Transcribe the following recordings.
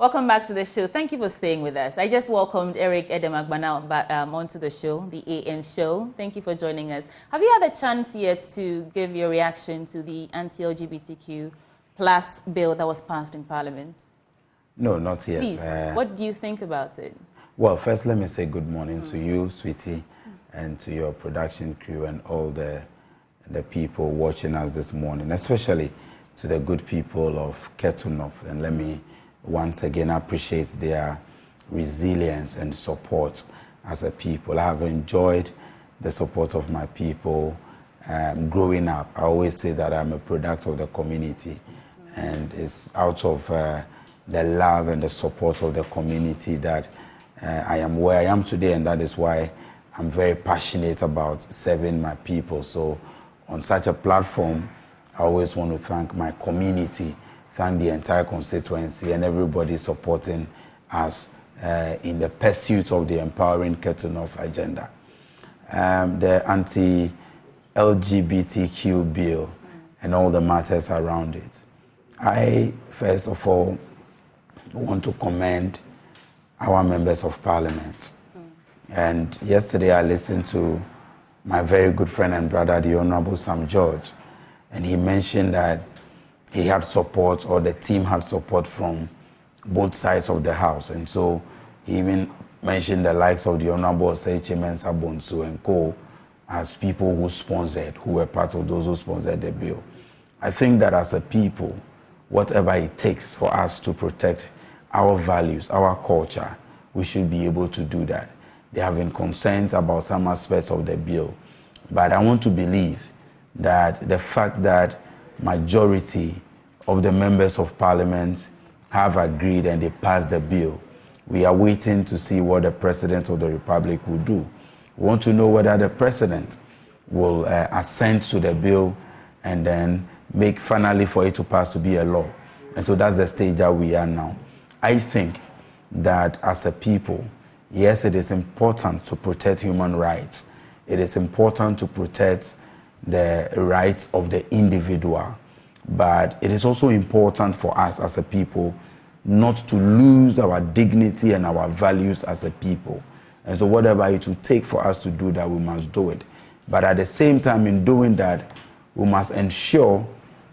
Welcome back to the show. Thank you for staying with us. I just welcomed Edem Agbana onto the show, the AM show. Thank you for joining us. Have you had a chance yet to give your reaction to the anti-LGBTQ plus bill that was passed in Parliament? No, not yet. Please, what do you think about it? Well, first let me say good morning to you, sweetie, and to your production crew and all the people watching us this morning, especially to the good people of Ketu North. And let me once again appreciate their resilience and support as a people. I have enjoyed the support of my people growing up. I always say that I'm a product of the community, and it's out of the love and the support of the community that I am where I am today, and that is why I'm very passionate about serving my people. So on such a platform, I always want to thank my community, thank the entire constituency and everybody supporting us in the pursuit of the empowering Ketu North agenda. The anti-LGBTQ bill and all the matters around it. I, first of all, want to commend our members of parliament. And yesterday I listened to my very good friend and brother, the Honorable Sam George, and he mentioned that he had support, or the team had support from both sides of the House. And so he even mentioned the likes of the Honorable Osei Mensa Bonsu and co as people who were part of those who sponsored the bill. I think that as a people, whatever it takes for us to protect our values, our culture, we should be able to do that. There have been concerns about some aspects of the bill, but I want to believe that the fact that majority of the members of parliament have agreed and they passed the bill, we are waiting to see what the President of the Republic will do. We want to know whether the President will assent to the bill and then make finally for it to pass to be a law. And so that's the stage that we are now. I think that as a people, yes, it is important to protect human rights. It is important to protect the rights of the individual. But it is also important for us as a people not to lose our dignity and our values as a people. And so whatever it will take for us to do that, we must do it. But at the same time, in doing that, we must ensure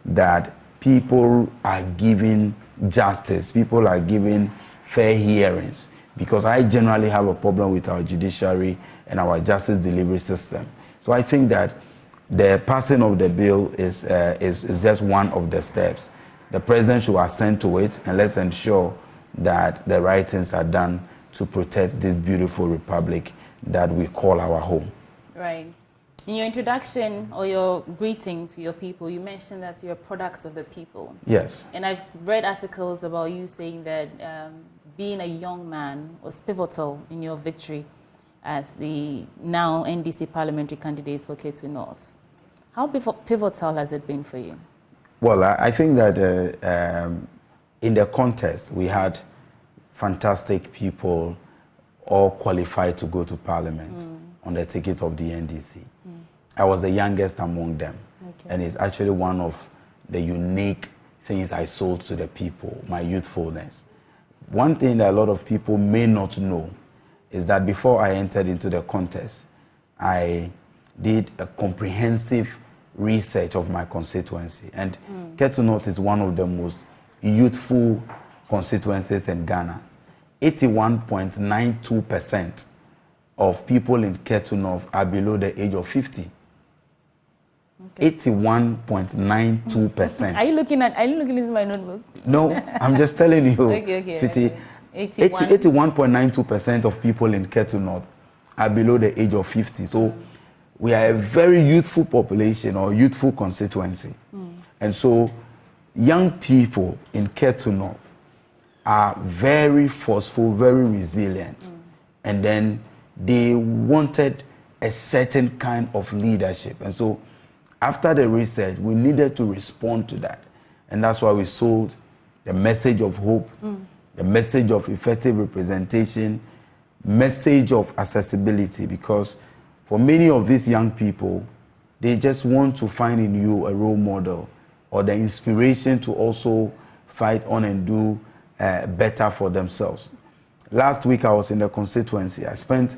that people are given justice, people are given fair hearings, because I generally have a problem with our judiciary and our justice delivery system. So I think that the passing of the bill is just one of the steps. The President should assent to it, and let's ensure that the right things are done to protect this beautiful republic that we call our home. Right. In your introduction or your greeting to your people, you mentioned that you're a product of the people. Yes. And I've read articles about you saying that being a young man was pivotal in your victory as the now NDC parliamentary candidate for Ketu North. How pivotal has it been for you? Well, I think that in the contest, we had fantastic people all qualified to go to parliament on the ticket of the NDC. I was the youngest among them. Okay. And it's actually one of the unique things I sold to the people, my youthfulness. One thing that a lot of people may not know is that before I entered into the contest, I did a comprehensive research of my constituency. And Ketu North is one of the most youthful constituencies in Ghana. 81.92% of people in Ketu North are below the age of 50. Okay. 81.92%. Are you looking into my notebook? No, I'm just telling you, okay, sweetie. 81.92% of people in Ketu North are below the age of 50. So we are a very youthful population or youthful constituency. And so young people in Ketu North are very forceful, very resilient. And then they wanted a certain kind of leadership. And so after the research, we needed to respond to that. And that's why we sold the message of hope, the message of effective representation, message of accessibility, because for many of these young people, they just want to find in you a role model or the inspiration to also fight on and do better for themselves. Last week I was in the constituency. I spent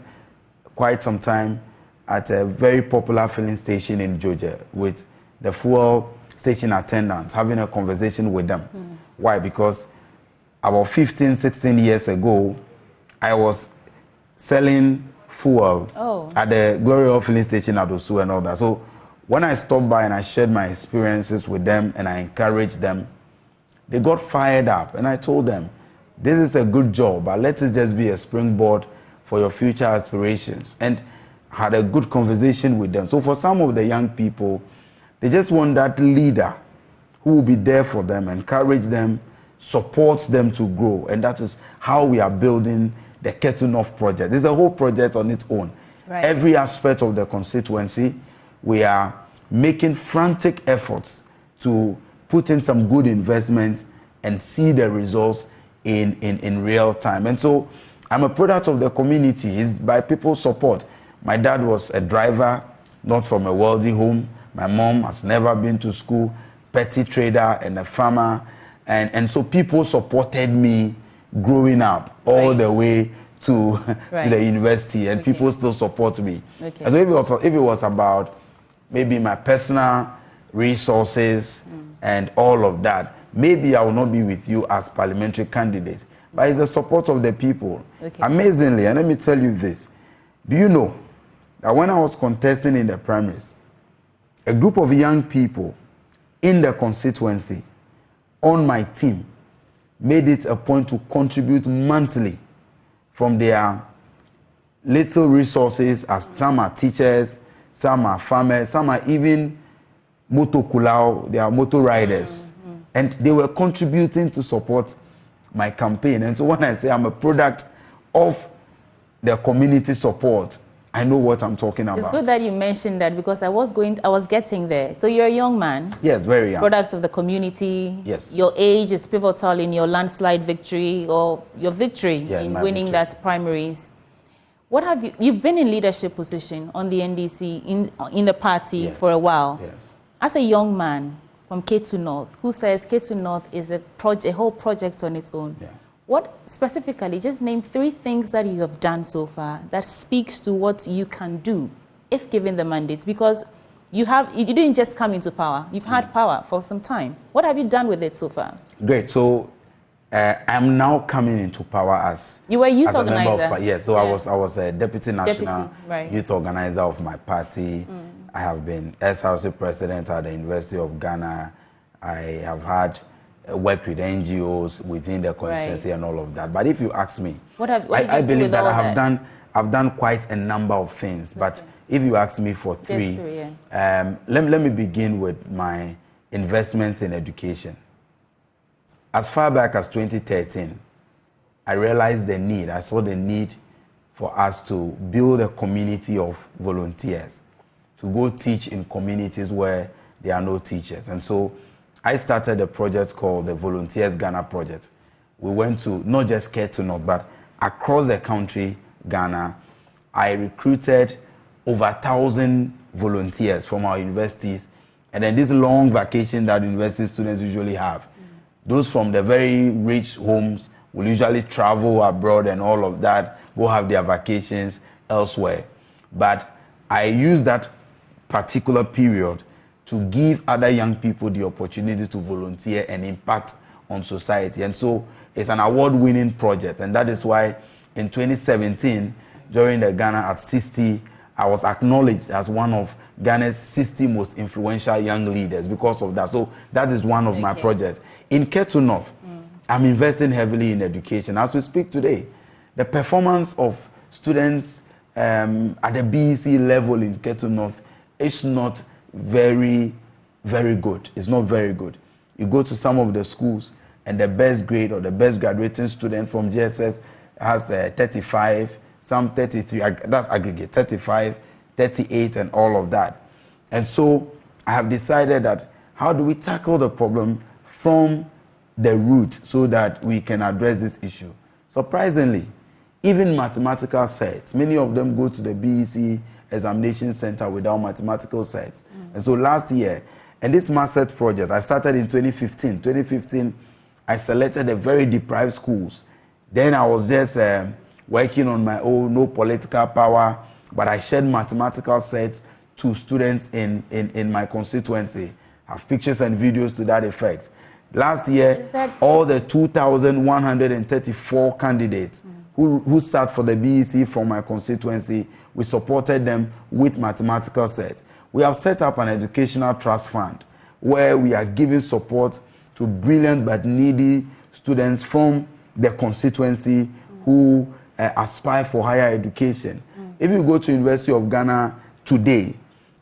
quite some time at a very popular filling station in Georgia with the fuel station attendants, having a conversation with them. Why? Because about 15, 16 years ago, I was selling fuel at the Glory Hall filling station at Osu and all that. So when I stopped by and I shared my experiences with them and I encouraged them, they got fired up. And I told them, this is a good job, but let it just be a springboard for your future aspirations. And had a good conversation with them. So for some of the young people, they just want that leader who will be there for them, encourage them, support them to grow. And that is how we are building the Ketu North project. There's a whole project on its own. Right. Every aspect of the constituency, we are making frantic efforts to put in some good investment and see the results in real time. And so I'm a product of the community. It's by people's support. My dad was a driver, not from a wealthy home. My mom has never been to school, petty trader and a farmer. And so people supported me growing up all the way to the university, and people still support me. And so if it was about maybe my personal resources and all of that, maybe I will not be with you as parliamentary candidate. But it's the support of the people. Amazingly, and let me tell you this. Do you know that when I was contesting in the primaries, a group of young people in the constituency on my team made it a point to contribute monthly from their little resources, as some are teachers, some are farmers, some are even motokulao, they are motor riders. And they were contributing to support my campaign. And so when I say I'm a product of the community support, I know what I'm talking about. It's good that you mentioned that, because I was getting there. So you're a young man. Yes, very young. Product of the community. Yes. Your age is pivotal in your landslide victory, or your victory in winning that primaries. What have you've been in leadership position on the NDC in the party for a while. Yes. As a young man from Ketu North, who says Ketu North is a whole project on its own. What specifically, just name 3 things that you have done so far that speaks to what you can do if given the mandates, because you didn't just come into power, you've had power for some time. What have you done with it so far? Great. So I'm now coming into power as you were a youth organizer. Yes, so I was a deputy national youth organizer of my party. I have been SRC president at the University of Ghana. I have had work with NGOs within the constituency and all of that. But if you ask me, I believe that I've done quite a number of things. But if you ask me for 3, let me begin with my investments in education. As far back as 2013, I realized the need. I saw the need for us to build a community of volunteers to go teach in communities where there are no teachers. And so I started a project called the Volunteers Ghana Project. We went to not just Ketu North, but across the country, Ghana. I recruited over 1,000 volunteers from our universities. And then this long vacation that university students usually have. Those from the very rich homes will usually travel abroad and all of that, go have their vacations elsewhere. But I used that particular period to give other young people the opportunity to volunteer and impact on society. And so it's an award-winning project. And that is why in 2017, during the Ghana at 60, I was acknowledged as one of Ghana's 60 most influential young leaders because of that. So that is one of my projects. In Ketu North, I'm investing heavily in education. As we speak today, the performance of students at the BEC level in Ketu North is not very, very good. It's not very good. You go to some of the schools and the best grade or the best graduating student from GSS has 35, some 33, that's aggregate, 35, 38 and all of that. And so I have decided that how do we tackle the problem from the root so that we can address this issue? Surprisingly, even mathematical sets, many of them go to the BEC examination center without mathematical sets. And so last year, and this math set project, I started in 2015. 2015, I selected a very deprived schools. Then I was just working on my own, no political power, but I shared mathematical sets to students in my constituency. I have pictures and videos to that effect. Last year, all the 2,134 candidates who sat for the BEC from my constituency, we supported them with mathematical sets. We have set up an educational trust fund where we are giving support to brilliant but needy students from the constituency who aspire for higher education. If you go to University of Ghana today,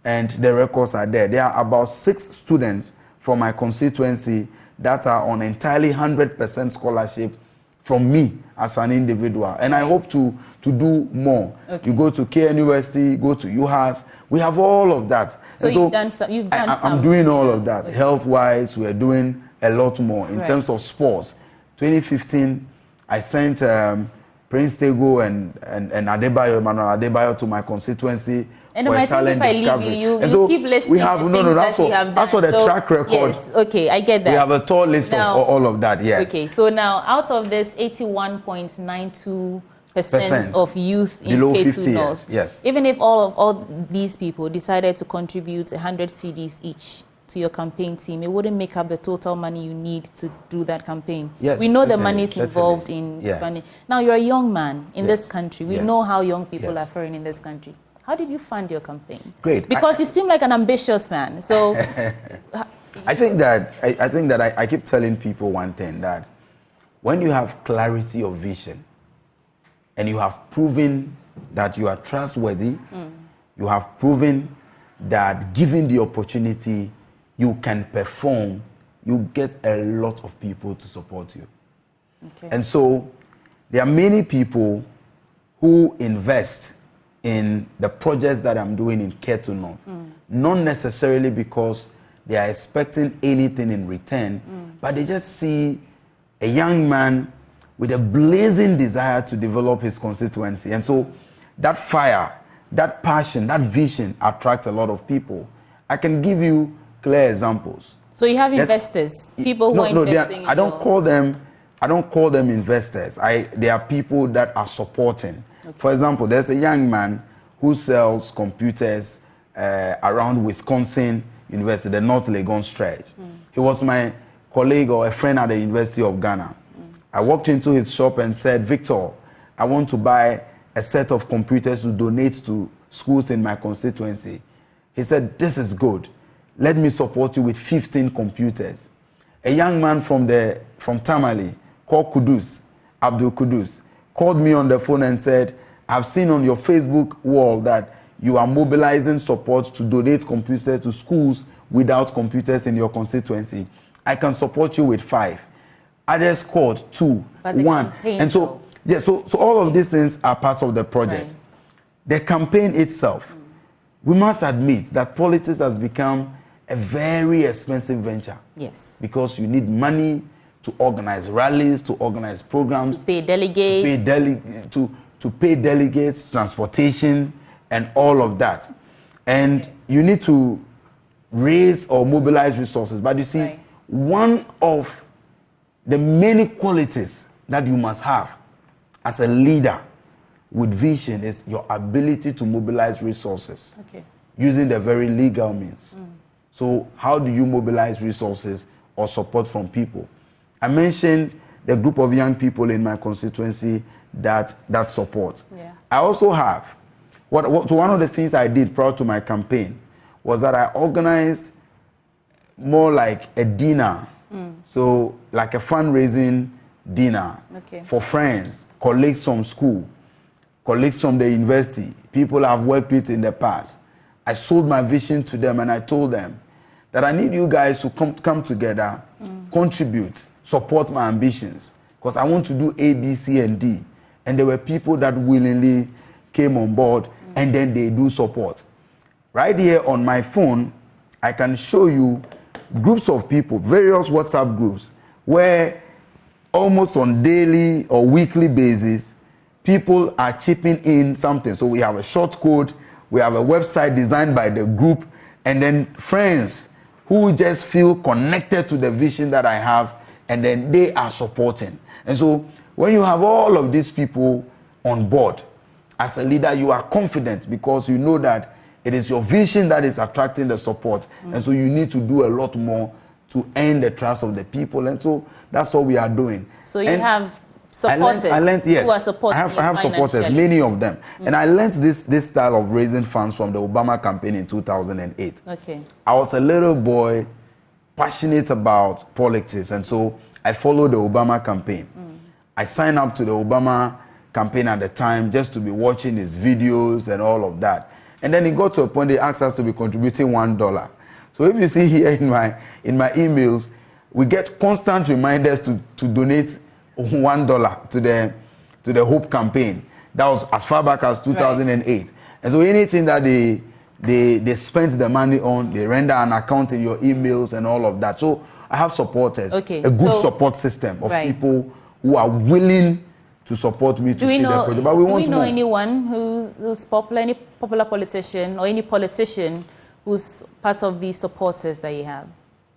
and the records are there, there are about 6 students from my constituency that are on entirely 100% scholarship from me as an individual. And I hope to do more. Okay. You go to KN University, go to UHAS, we have all of that. So you've done some. I'm doing all of that. Okay. Health-wise, we are doing a lot more. In terms of sports, 2015, I sent Prince Tego and Adebayo, Emmanuel Adebayo to my constituency for a talent discovery. You keep listing we have, that's what the track record. Yes, okay, I get that. We have a tall list of all of that, yes. Okay, so now out of this 81.92% of youth in below K2 50 North, years, yes. Even if all these people decided to contribute 100 cedis each to your campaign team, it wouldn't make up the total money you need to do that campaign. Yes, we know the money is involved in funding. Now, you're a young man in this country. We know how young people are faring in this country. How did you fund your campaign? Great. Because you seem like an ambitious man. So I think that I keep telling people one thing, that when you have clarity of vision and you have proven that you are trustworthy, you have proven that given the opportunity, you can perform, you get a lot of people to support you. Okay. And so there are many people who invest in the projects that I'm doing in K2 North, not necessarily because they are expecting anything in return, but they just see a young man with a blazing desire to develop his constituency. And so that fire, that passion, that vision attracts a lot of people. I can give you clear examples. So you have investors, people who are investing. I don't call them investors. They are people that are supporting. Okay. For example, there's a young man who sells computers around Wisconsin University, the North Legon stretch. He was my colleague or a friend at the University of Ghana. I walked into his shop and said, Victor, I want to buy a set of computers to donate to schools in my constituency. He said, this is good. Let me support you with 15 computers. A young man from Tamale called Abdul Kudus, called me on the phone and said, I've seen on your Facebook wall that you are mobilizing support to donate computers to schools without computers in your constituency. I can support you with 5. Others called 2, 1. And so, so all of these things are part of the project. Right. The campaign itself, we must admit that politics has become a very expensive venture. Yes. Because you need money to organize rallies, to organize programs, to pay delegates, to pay delegates, transportation, and all of that. And you need to raise or mobilize resources. But you see, one of the many qualities that you must have as a leader with vision is your ability to mobilize resources using the very legal means. So how do you mobilize resources or support from people? I mentioned the group of young people in my constituency that support. Yeah. I also have, one of the things I did prior to my campaign was that I organized more like a dinner, so like a fundraising dinner for friends, colleagues from school, colleagues from the university, people I've worked with in the past. I sold my vision to them and I told them that I need you guys to come together, contribute, support my ambitions, because I want to do A, B, C, and D. And there were people that willingly came on board and then they do support. Right here on my phone, I can show you groups of people, various WhatsApp groups, where almost on daily or weekly basis, people are chipping in something. So we have a short code, we have a website designed by the group, and then friends who just feel connected to the vision that I have and then they are supporting. And so when you have all of these people on board, as a leader, you are confident because you know that it is your vision that is attracting the support. And so you need to do a lot more to earn the trust of the people. And so that's what we are doing. So you have supporters yes, who are supporting I have supporters, many of them. And I learned this style of raising funds from the Obama campaign in 2008. Okay. I was a little boy, passionate about politics, and so I followed the Obama campaign. I signed up to the Obama campaign at the time just to be watching his videos and all of that. And then it got to a point they asked us to be contributing $1. So if you see here in my emails, we get constant reminders to donate $1 to the Hope campaign. That was as far back as 2008. Right. And so anything that they spent the money on, they render an account in your emails and all of that. So I have supporters, a good support system of people who are willing to support me to see the project. But we want to know anyone who's popular, any popular politician or any politician who's part of these supporters that you have?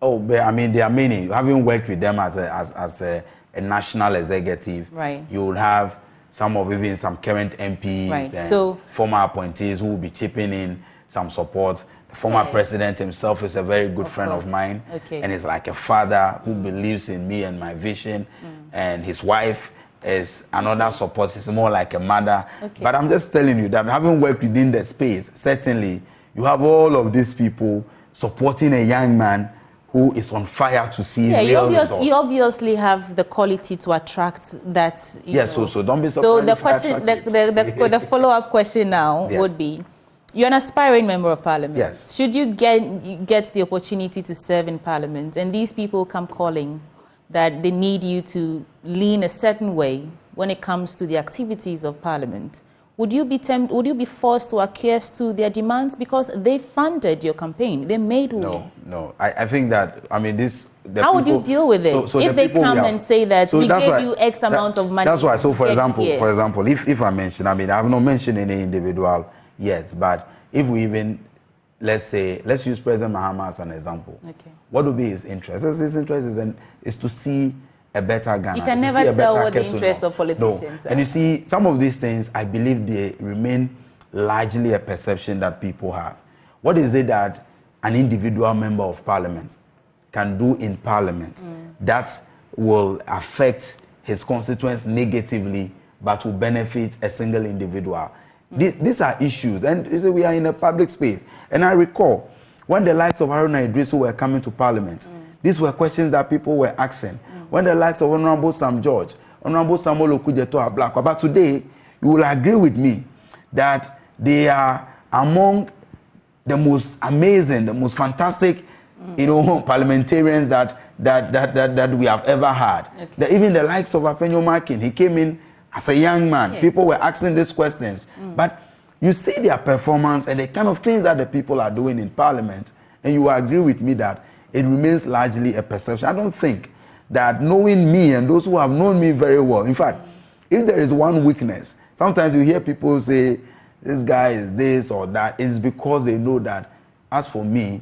Oh, but I mean, there are many. Having worked with them as a national executive, right, you will have some current MPs and former appointees who will be chipping in some support. The former president himself is a very good friend of mine, and is like a father who believes in me and my vision. And his wife is another support. It's more like a mother. But I'm just telling you that having worked within the space, certainly you have all of these people supporting a young man who is on fire to see real results. You obviously have the quality to attract that. So don't be surprised. So the question, the follow-up question now would be, you're an aspiring member of parliament. Yes. Should you get the opportunity to serve in parliament, and these people come calling that they need you to lean a certain way when it comes to the activities of parliament, would you be forced to acquiesce to their demands because they funded your campaign? They made way. No. I think that, I mean, how would you deal with it if they come and say that we gave you X amount of money? That's why. So, for example, if I mention, I mean, I have not mentioned any individual yet, but if we even, let's use President Mahama as an example. What would be his interest? His interest is to see a better Ghana. You can never tell what the interest of politicians are. And you see, some of these things, I believe they remain largely a perception that people have. What is it that an individual member of parliament can do in parliament that will affect his constituents negatively but will benefit a single individual? These are issues, and we are in a public space. And I recall when the likes of Haruna Idrisu were coming to parliament, these were questions that people were asking. When the likes of Honorable Sam George, Honorable Samuel Okujeto are black. But today, you will agree with me that they are among the most amazing, the most fantastic, parliamentarians that we have ever had. Even the likes of Apenyo Makin, he came in as a young man. People were asking these questions. But you see their performance and the kind of things that the people are doing in parliament, and you will agree with me that it remains largely a perception. I don't think that knowing me and those who have known me very well, in fact, if there is one weakness, sometimes you hear people say, this guy is this or that, it's because they know that, as for me,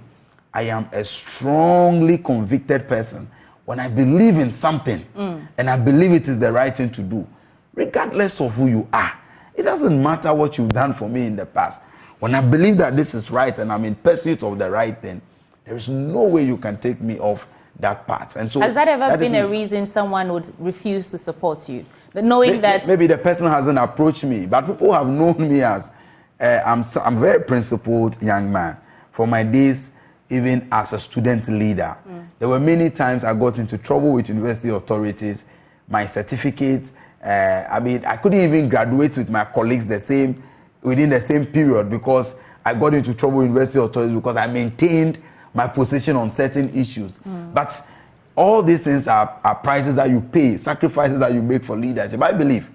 I am a strongly convicted person. When I believe in something, and I believe it is the right thing to do, regardless of who you are, it doesn't matter what you've done for me in the past. When I believe that this is right and I'm in pursuit of the right thing, there is no way you can take me off that path. And so, has that ever been a reason someone would refuse to support you? Knowing that maybe the person hasn't approached me, but people have known me as I'm a very principled young man. For my days, even as a student leader, there were many times I got into trouble with university authorities. My certificate, I couldn't even graduate with my colleagues within the same period because I got into trouble with university authorities because I maintained my position on certain issues. But all these things are prices that you pay, sacrifices that you make for leadership. I believe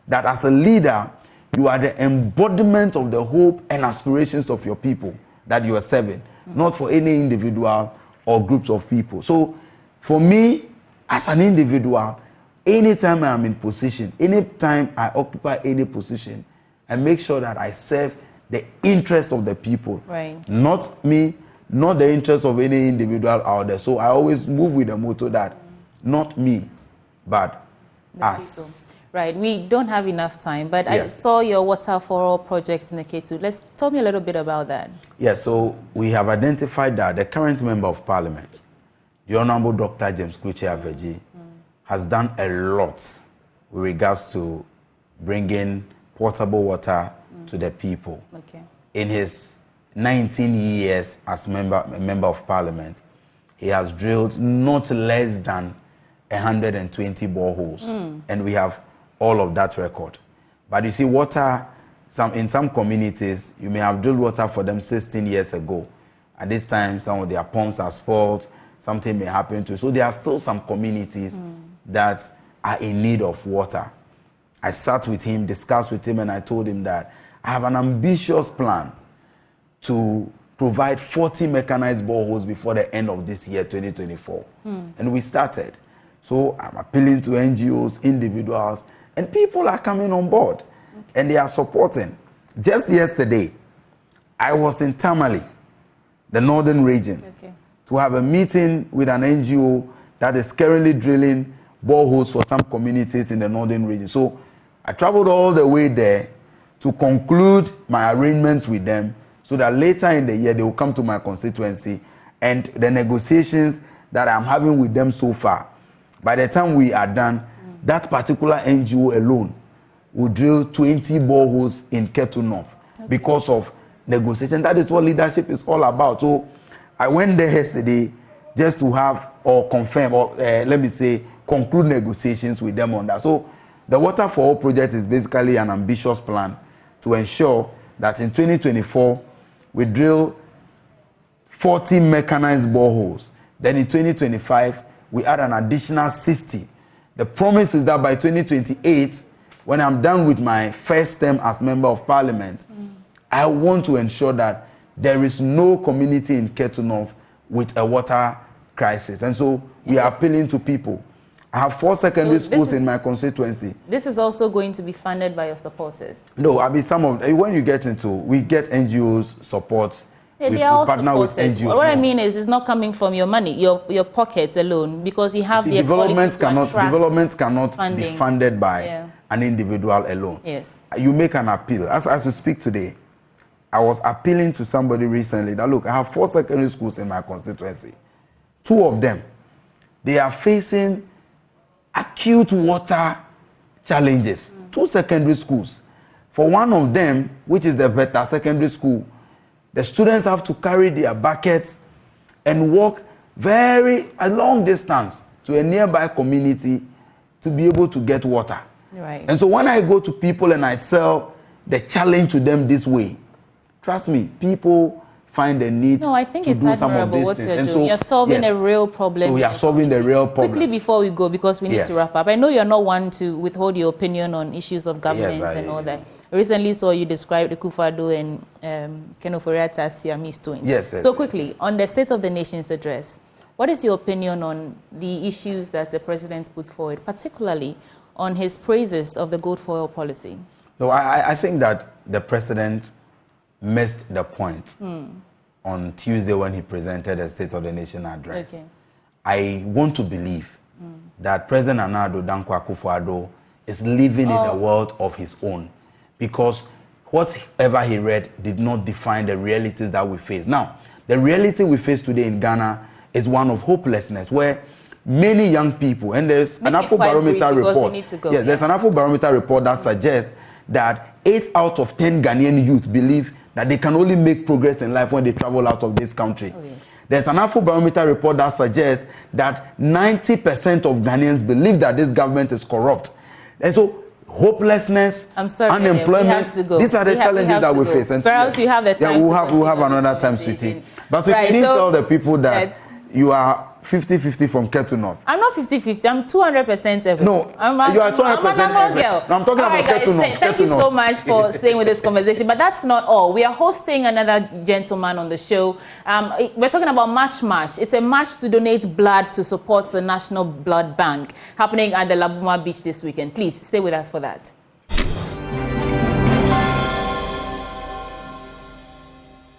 that as a leader, you are the embodiment of the hope and aspirations of your people that you are serving, not for any individual or groups of people. So for me, as an individual, anytime I am in position, anytime I occupy any position, I make sure that I serve the interest of the people, not me, not the interest of any individual out there. So I always move with the motto that not me, but the us. people. Right, we don't have enough time, but Yes. I saw your Water for All project in the K2. Tell me a little bit about that. Yes, so we have identified that the current Member of Parliament, the Honorable Dr. James Kuche-Aveji, has done a lot with regards to bringing portable water to the people. Okay. In his 19 years as member of Parliament, he has drilled not less than 120 boreholes, and we have all of that record. But you see, water, in some communities, you may have drilled water for them 16 years ago. At this time, some of their pumps are spoiled, something may happen to. So there are still some communities that are in need of water. I sat with him, discussed with him, and I told him that I have an ambitious plan to provide 40 mechanized boreholes before the end of this year, 2024. And we started. So I'm appealing to NGOs, individuals, and people are coming on board, and they are supporting. Just yesterday, I was in Tamale, the northern region, to have a meeting with an NGO that is currently drilling boreholes for some communities in the northern region. So I traveled all the way there to conclude my arrangements with them so that later in the year they will come to my constituency, and the negotiations that I'm having with them so far, by the time we are done, that particular NGO alone will drill 20 boreholes in Ketu North because of negotiation. That is what leadership is all about. So I went there yesterday just to have or confirm or let me say conclude negotiations with them on that. So the Water for All project is basically an ambitious plan to ensure that in 2024 we drill 40 mechanized boreholes. Then in 2025 we add an additional 60. The promise is that by 2028, when I'm done with my first term as Member of Parliament, I want to ensure that there is no community in Ketu North with a water crisis. And so we are appealing to people. I have 4 secondary schools in my constituency. This is also going to be funded by your supporters? No, I mean when you get into, we get NGOs support. Yeah, they are all supporters. What I mean is, it's not coming from your money, your pockets alone, because you have the development cannot be funded by an individual alone. Yes. You make an appeal. As we speak today, I was appealing to somebody recently that, look, I have 4 secondary schools in my constituency. 2 of them, they are facing acute water challenges. 2 secondary schools. For one of them, which is the Veta Secondary School, the students have to carry their buckets and walk a long distance to a nearby community to be able to get water. Right. And so when I go to people and I sell the challenge to them this way, trust me, people find the need I think to it's do some of admirable these what things. you're And doing. You're solving a real problem. So we are solving the real problem. Quickly before we go, because we need to wrap up. I know you're not one to withhold your opinion on issues of government and all that. I recently saw you describe the Kufado and Kenoforiata as Siamese twins. Yes. So quickly, on the State of the Nation's address, what is your opinion on the issues that the president puts forward, particularly on his praises of the Gold for Oil policy? No, I think that the president missed the point on Tuesday when he presented the State of the Nation address. Okay. I want to believe that President Nana Addo Dankwa Akufo-Addo is living in a world of his own, because whatever he read did not define the realities that we face. Now, the reality we face today in Ghana is one of hopelessness, where many young people, and there's an Afrobarometer report. Yes, there's an Afrobarometer report that suggests that 8 out of 10 Ghanaian youth believe that they can only make progress in life when they travel out of this country. Oh, yes. There's an Afrobarometer report that suggests that 90% of Ghanaians believe that this government is corrupt. And so hopelessness, unemployment, these are the challenges that we face. And perhaps you have the time. Yeah, we'll have another time, sweetie. But so you need to tell the people that you are 50-50 from Ketu North. I'm not 50-50. I'm 200% ever. No, you are 200% ever. Girl. No, I'm talking about Ketu North. Thank you so much for staying with this conversation. But that's not all. We are hosting another gentleman on the show. We're talking about March. It's a march to donate blood to support the National Blood Bank happening at the Labuma Beach this weekend. Please stay with us for that.